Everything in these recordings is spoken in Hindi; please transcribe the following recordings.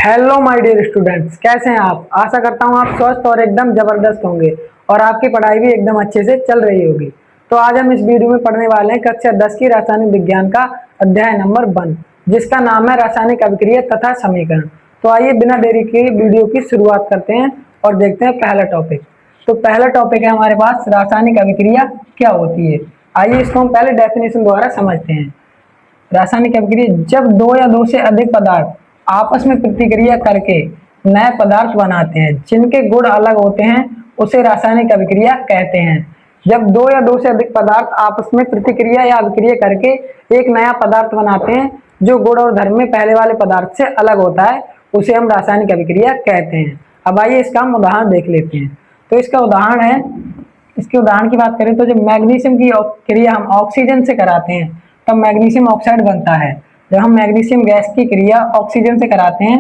हेलो माय डियर स्टूडेंट्स, कैसे हैं आप। आशा करता हूं आप स्वस्थ और एकदम जबरदस्त होंगे और आपकी पढ़ाई भी एकदम अच्छे से चल रही होगी। तो आज हम इस वीडियो में पढ़ने वाले हैं कक्षा 10 की रासायनिक विज्ञान का अध्याय नंबर 1, जिसका नाम है रासायनिक अभिक्रिया तथा समीकरण। तो आइए बिना देरी के वीडियो की शुरुआत करते हैं और देखते हैं पहला टॉपिक। तो पहला टॉपिक है हमारे पास रासायनिक अभिक्रिया क्या होती है। आइए इसको हम पहले डेफिनेशन द्वारा समझते हैं। रासायनिक अभिक्रिया जब दो या दो से अधिक पदार्थ आपस में प्रतिक्रिया करके नए पदार्थ बनाते हैं जिनके गुण अलग होते हैं, उसे रासायनिक अभिक्रिया कहते हैं। जब दो या दो से अधिक पदार्थ आपस में प्रतिक्रिया या अभिक्रिया करके एक नया पदार्थ बनाते हैं जो गुण और धर्म में पहले वाले पदार्थ से अलग होता है, उसे हम रासायनिक अभिक्रिया कहते हैं। अब आइए इसका हम उदाहरण देख लेते हैं। तो इसका उदाहरण है, इसके उदाहरण की बात करें तो जब मैग्नीशियम की क्रिया हम ऑक्सीजन से कराते हैं तब मैग्नीशियम ऑक्साइड बनता है। जब हम मैग्नीशियम गैस की क्रिया ऑक्सीजन से कराते हैं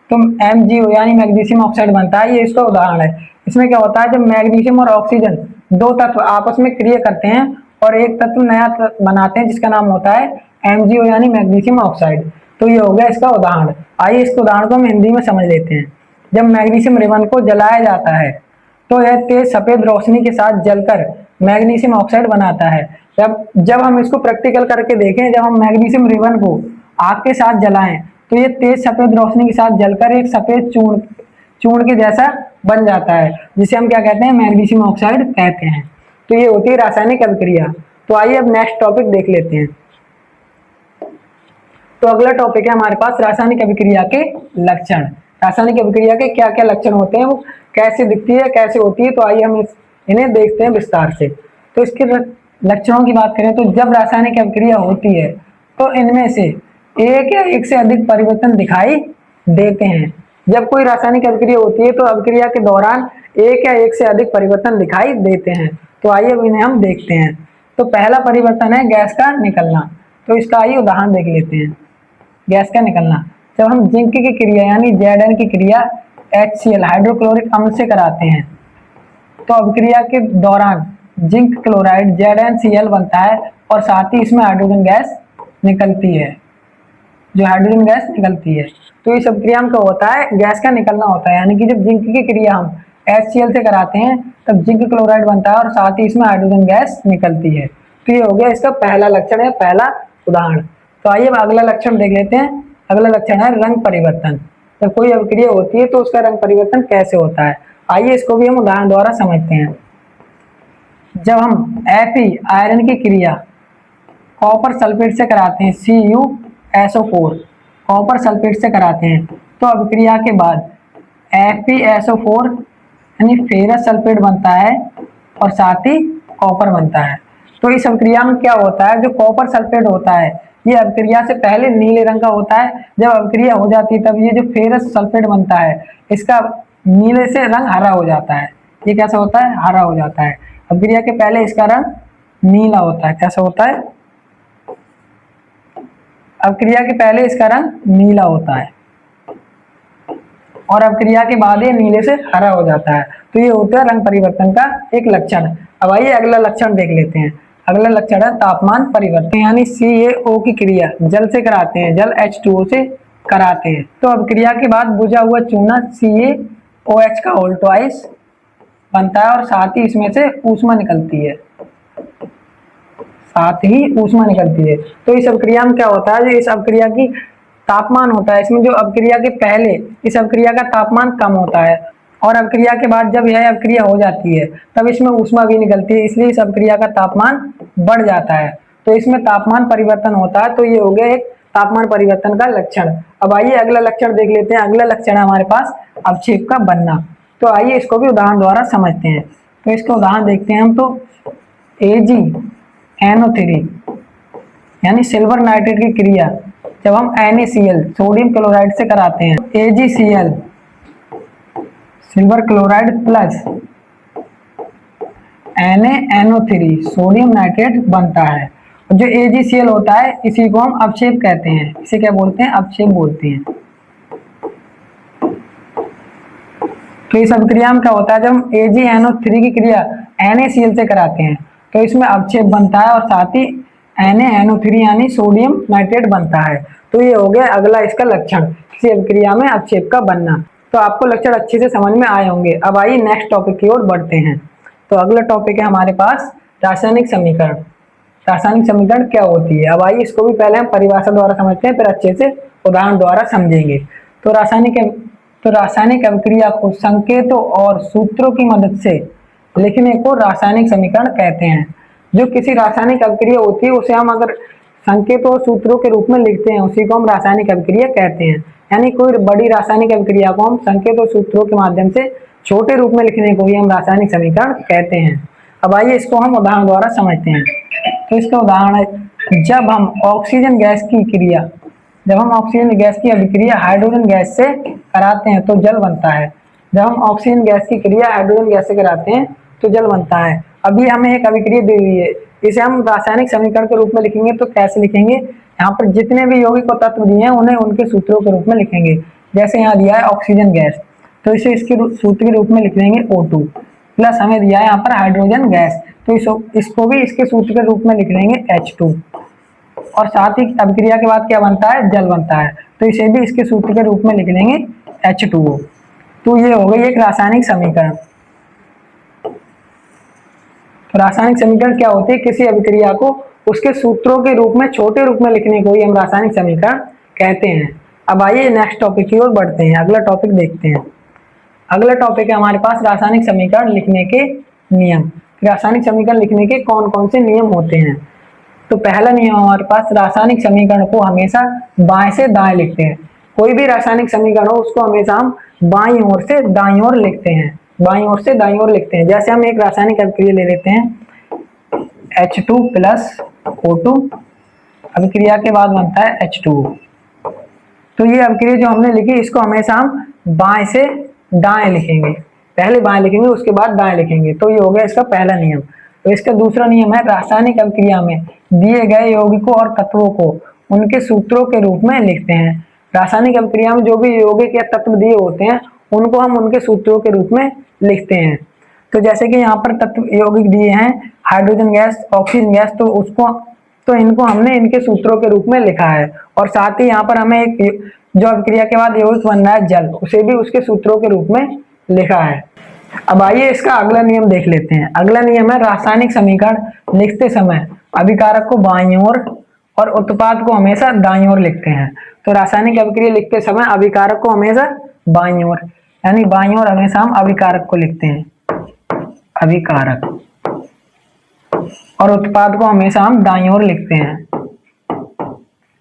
तो MgO यानी मैग्नीशियम ऑक्साइड बनता है। ये इसका उदाहरण है। इसमें क्या होता है, जब मैग्नीशियम और ऑक्सीजन दो तत्व आपस में क्रिया करते हैं और एक तत्व नया तत्व बनाते हैं जिसका नाम होता है MgO यानी मैग्नीशियम ऑक्साइड। तो ये हो गया इसका उदाहरण। आइए इसके उदाहरण को हम हिंदी में समझ लेते हैं। जब मैग्नीशियम रिबन को जलाया जाता है तो यह तेज सफेद रोशनी के साथ जलकर मैग्नीशियम ऑक्साइड बनाता है। जब हम इसको प्रैक्टिकल करके देखें, जब हम मैग्नीशियम रिबन को आग के साथ जलाएं तो ये तेज सफेद रोशनी के साथ जलकर एक सफेद चूर्ण के जैसा बन जाता है, जिसे हम क्या कहते हैं, मैग्नीशियम ऑक्साइड कहते हैं। तो ये होती है रासायनिक अभिक्रिया। तो आइए अब नेक्स्ट टॉपिक देख लेते हैं। तो अगला टॉपिक है हमारे पास रासायनिक अभिक्रिया के लक्षण। रासायनिक अभिक्रिया के क्या क्या लक्षण होते हैं, वो कैसे दिखती है, कैसे होती है। तो आइए हम इन्हें देखते हैं विस्तार से। तो इसके लक्षणों की बात करें तो जब रासायनिक अभिक्रिया होती है तो इनमें से एक या एक से अधिक परिवर्तन दिखाई देते हैं। जब कोई रासायनिक अभिक्रिया होती है तो अभिक्रिया के दौरान एक या एक से अधिक परिवर्तन दिखाई देते हैं। तो आइए अब इन्हें हम देखते हैं। तो पहला परिवर्तन है गैस का निकलना। तो इसका आइए उदाहरण देख लेते हैं। गैस का निकलना, जब हम जिंक की क्रिया यानी Zn की क्रिया HCl हाइड्रोक्लोरिक अम्ल से कराते हैं तो अभिक्रिया के दौरान जिंक क्लोराइड ZnCl बनता है और साथ ही इसमें हाइड्रोजन गैस निकलती है, जो हाइड्रोजन गैस निकलती है। तो इस अभिक्रिया में क्या होता है, गैस का निकलना होता है। यानी कि जब जिंक की क्रिया हम HCl से कराते हैं तब जिंक क्लोराइड बनता है और साथ ही इसमें हाइड्रोजन गैस निकलती है। तो ये हो गया इसका पहला लक्षण है, पहला उदाहरण। तो आइए अगला लक्षण देख लेते हैं। अगला लक्षण है रंग परिवर्तन। जब कोई अभिक्रिया होती है तो उसका रंग परिवर्तन कैसे होता है, आइए इसको भी हम उदाहरण द्वारा समझते हैं। जब हम Fe आयरन की क्रिया कॉपर सल्फेट से कराते हैं CuSO4 कॉपर सल्फेट से कराते हैं तो अभिक्रिया के बाद FeSO4 यानी फेरस सल्फेट बनता है और साथ ही कॉपर बनता है। तो इस अभिक्रिया में क्या होता है, जो कॉपर सल्फेट होता है ये अभिक्रिया से पहले नीले रंग का होता है। जब अभिक्रिया हो जाती है तब ये जो फेरस सल्फेट बनता है इसका नीले से रंग हरा हो जाता है। ये कैसा होता है, हरा हो जाता है। अभिक्रिया के पहले इसका रंग नीला होता है। कैसा होता है, अभिक्रिया के पहले इसका रंग नीला होता है और अभिक्रिया के बाद ये नीले से हरा हो जाता है। तो ये होता है रंग परिवर्तन का एक लक्षण। अब आइए अगला लक्षण देख लेते हैं। अगला लक्षण है तापमान परिवर्तन, यानी CaO की क्रिया जल से कराते हैं, जल H2O से कराते हैं तो अभिक्रिया के बाद बुझा हुआ चूना CaOH का होल ट्वाइस बनता है और साथ ही इसमें से ऊष्मा निकलती है, साथ ही ऊष्मा निकलती है। तो इस अभिक्रिया में क्या होता है, जो इस अभिक्रिया की तापमान होता है, इसमें जो अभिक्रिया के पहले इस अभिक्रिया का तापमान कम होता है और अभिक्रिया के बाद जब यह अभिक्रिया हो जाती है तब इसमें ऊष्मा भी निकलती है, इसलिए इस अभिक्रिया का तापमान बढ़ जाता है। तो इसमें तापमान परिवर्तन होता है। तो ये हो गया एक तापमान परिवर्तन का लक्षण। अब आइए अगला लक्षण देख लेते हैं। अगला लक्षण है हमारे पास अवक्षेप का बनना। तो आइए इसको भी उदाहरण द्वारा समझते हैं। तो इसका उदाहरण देखते हैं हम। तो AgNO3 यानी सिल्वर नाइट्रेट की क्रिया जब हम NaCl सोडियम क्लोराइड से कराते हैं AgCl silver chloride plus NaNO3 sodium nitrate बनता है। और जो AgCl होता है इसी को हम अवक्षेप कहते हैं। इसे क्या बोलते हैं, अवक्षेप बोलते हैं। तो इस अभिक्रिया में क्या होता है, जब हम AgNO3 की क्रिया NaCl से कराते हैं तो इसमें अवक्षेप बनता है और साथ ही NaNO3 यानी सोडियम नाइट्रेट बनता है। तो ये हो गया अगला इसका लक्षण, किसी अभिक्रिया में अवक्षेप का बनना। तो आपको लक्षण अच्छे से समझ में आए होंगे। अब आइए नेक्स्ट टॉपिक की ओर बढ़ते हैं। तो अगला टॉपिक है हमारे पास रासायनिक समीकरण। रासायनिक समीकरण क्या होती है, अब आइए इसको भी पहले हम परिभाषा द्वारा समझते हैं, फिर अच्छे से उदाहरण द्वारा समझेंगे। तो रासायनिक अभिक्रिया को संकेतों और सूत्रों की मदद से लिखने को रासायनिक समीकरण कहते हैं। जो किसी रासायनिक अभिक्रिया होती है उसे हम अगर संकेतों और सूत्रों के रूप में लिखते हैं, उसी को हम रासायनिक अभिक्रिया कहते हैं। यानी कोई बड़ी रासायनिक अभिक्रिया को हम संकेत और सूत्रों के माध्यम से छोटे रूप में लिखने को ही हम रासायनिक समीकरण कहते हैं। अब आइए इसको हम उदाहरण द्वारा समझते हैं। तो इसका उदाहरण है, जब हम ऑक्सीजन गैस की अभिक्रिया हाइड्रोजन गैस से कराते हैं तो जल बनता है। जब हम ऑक्सीजन गैस की क्रिया हाइड्रोजन गैस से कराते हैं तो जल बनता है। अभी हमें एक अभिक्रिया दी हुई है, इसे हम रासायनिक समीकरण के रूप में लिखेंगे। तो कैसे लिखेंगे, यहाँ पर जितने भी यौगिक और तत्व दिए हैं उन्हें उनके सूत्रों के रूप में लिखेंगे। जैसे यहाँ दिया है ऑक्सीजन गैस, तो इसे इसके सूत्र के रूप में लिख लेंगे O2, प्लस हमें दिया है यहाँ पर हाइड्रोजन गैस, तो इसको भी इसके सूत्र के रूप में लिख लेंगे H2। और साथ ही अभिक्रिया के बाद क्या बनता है, जल बनता है, तो इसे भी इसके सूत्र के रूप में लिख लेंगे H2O। तो ये हो गई एक रासायनिक समीकरण। तो रासायनिक समीकरण क्या होती है, किसी अभिक्रिया को उसके सूत्रों के रूप में छोटे रूप में लिखने को ही हम रासायनिक समीकरण कहते हैं। अब आइए नेक्स्ट टॉपिक की ओर बढ़ते हैं, अगला टॉपिक देखते हैं। अगला टॉपिक है हमारे पास रासायनिक समीकरण लिखने के नियम। रासायनिक समीकरण लिखने के कौन कौन से नियम होते हैं। तो पहला नियम हमारे पास, रासायनिक समीकरण को हमेशा बाएं से दाएं लिखते हैं। कोई भी रासायनिक समीकरण हो उसको हमेशा हम बाईं ओर से दाईं ओर लिखते हैं, बाईं ओर से दाईं ओर लिखते हैं। जैसे हम एक रासायनिक अभिक्रिया ले लेते हैं H2 प्लस O2, अभिक्रिया के बाद बनता है H2O। तो ये अभिक्रिया जो हमने लिखी इसको हमेशा हम बाएं से दाएं लिखेंगे, पहले बाएं लिखेंगे उसके बाद दाएं लिखेंगे। तो ये हो गया इसका पहला नियम। तो इसका दूसरा नियम है, रासायनिक अभिक्रिया में दिए गए यौगिकों और तत्वों को उनके सूत्रों के रूप में लिखते हैं। रासायनिक अभिक्रिया में जो भी यौगिक या तत्व दिए होते हैं उनको हम उनके सूत्रों के रूप में लिखते हैं। तो जैसे कि यहाँ पर तत्व यौगिक दिए हैं हाइड्रोजन गैस, ऑक्सीजन गैस, तो इनको हमने इनके सूत्रों के रूप में लिखा है। और साथ ही यहाँ पर हमें एक जो अभिक्रिया के बाद यौगिक बन रहा है जल, उसे भी उसके सूत्रों के रूप में लिखा है। अब आइए इसका अगला नियम देख लेते हैं। अगला नियम है, रासायनिक समीकरण लिखते समय अभिकारक को बाईं ओर और उत्पाद को हमेशा दाईं ओर लिखते हैं। तो रासायनिक अभिक्रिया लिखते समय अभिकारक को हमेशा बाईं ओर, यानी बाईं ओर हमेशा हम अभिकारक को लिखते हैं, अभिकारक, और उत्पाद को हमेशा हम दाईं ओर लिखते हैं।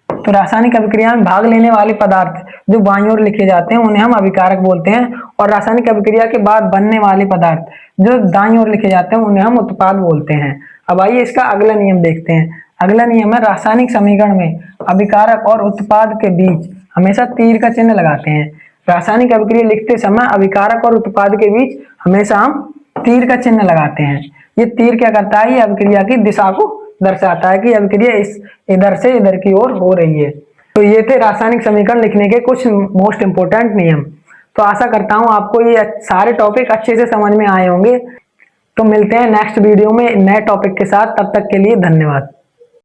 तो रासायनिक अभिक्रिया में भाग लेने वाले पदार्थ जो बाईं ओर लिखे जाते हैं उन्हें हम अभिकारक बोलते हैं, और रासायनिक अभिक्रिया के बाद बनने वाले पदार्थ जो दाईं ओर लिखे जाते हैं उन्हें हम उत्पाद बोलते हैं। अब आइए इसका अगला नियम देखते हैं। अगला नियम है, रासायनिक समीकरण में अभिकारक और उत्पाद के बीच हमेशा तीर का चिन्ह लगाते हैं। रासायनिक अभिक्रिया लिखते समय अभिकारक और उत्पाद के बीच हमेशा हम तीर का चिन्ह लगाते हैं। ये तीर क्या करता है, ये अभिक्रिया की दिशा को दर्शाता है कि अभिक्रिया इधर से इधर की ओर हो रही है। तो ये थे रासायनिक समीकरण लिखने के कुछ मोस्ट इंपोर्टेंट नियम। तो आशा करता हूँ आपको ये सारे टॉपिक अच्छे से समझ में आए होंगे। तो मिलते हैं नेक्स्ट वीडियो में नए टॉपिक के साथ, तब तक के लिए धन्यवाद।